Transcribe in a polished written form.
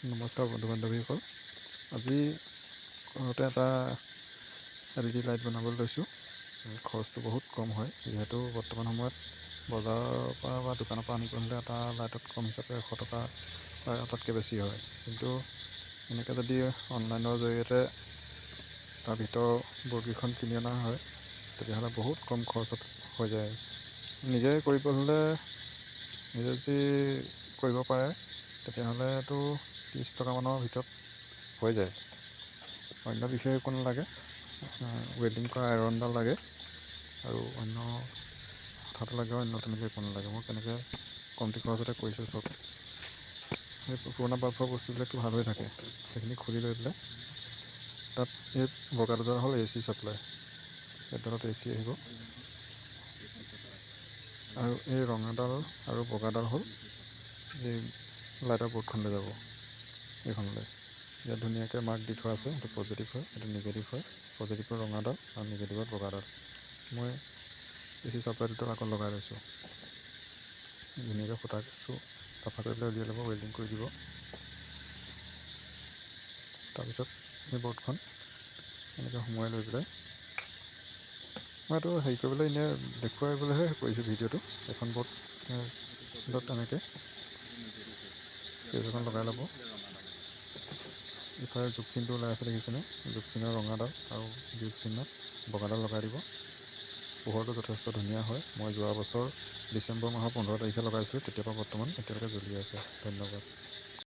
নমস্কাৰ বন্ধু বান্ধৱীসকল। আজি ঘৰতে এটা LED লাইট বনাবলৈ লৈছোঁ। খৰচটো বহুত কম হয়, যিহেতু বৰ্তমান সময়ত বজাৰৰ পৰা বা দোকানৰ পৰা আনিব হ'লে এটা লাইটত কম হিচাপে 100 টকা বা তাতকৈ বেছি হয়। কিন্তু এনেকৈ যদি অনলাইনৰ জৰিয়তে তাৰ ভিতৰৰ বৰ্ডকেইখন কিনি অনা হয়, তেতিয়াহ'লে বহুত কম খৰচত হৈ যায়। নিজে কৰিব হ'লে নিজে যদি কৰিব পাৰে তেতিয়াহ'লেতো 30 টকামানৰ ভিতৰত হৈ যায়। অন্য বিশেষ একো নালাগে, ৱেল্ডিং কৰা আইৰণডাল লাগে আৰু অন্য হঠাতে লাগে, অন্য তেনেকৈ একো নালাগে। মই কেনেকৈ কমটি খৰচতে কৰিছোঁ চব। সেই পুৰণা বাল্বৰ বস্তুবিলাকতো ভাল হৈ থাকে, সেইখিনি খুলি লৈ পেলাই তাত এই বগা দুডাল হ'ল AC ছাপ্লাই, এইডালত AC আহিব আৰু এই ৰঙাডাল আৰু বগাডাল হ'ল এই লাইটৰ বৰ্ডখনলৈ যাব। এইখনলৈ ইয়াত ধুনীয়াকৈ মাৰ্ক দি থোৱা আছে, এইটো পজিটিভ হয়, এইটো নিগেটিভ হয়। পজিটিভৰ ৰঙাডাল আৰু নিগেটিভত বগাডাল। মই AC ছাপ্লাই দুডাল আকৌ লগাই লৈছোঁ। ধুনীয়াকৈ ফুটাটো চাফা কৰি পেলাই উলিয়াই ল'ব, ৱেল্ডিং কৰি দিব। তাৰপিছত এই বৰ্ডখন এনেকৈ সোমোৱাই লৈ পেলাই মই এইটো হেৰি কৰিবলৈ এনেই দেখুৱাইবলৈহে কৰিছোঁ ভিডিঅ'টো। এখন বৰ্ডত তেনেকৈ পেজ এখন লগাই ল'ব। ইফালে যোগ চিনটো ওলাই আছে দেখিছেনে? যোগ চিনৰ ৰঙাডাল আৰু বিয়োগ চিনত বগাডাল লগাই দিব। পোহৰটো যথেষ্ট ধুনীয়া হয়। মই যোৱা বছৰ ডিচেম্বৰ মাহৰ 15 তাৰিখে লগাইছিলোঁ, তেতিয়াৰ পৰা বৰ্তমান এতিয়ালৈকে জ্বলি আছে। ধন্যবাদ।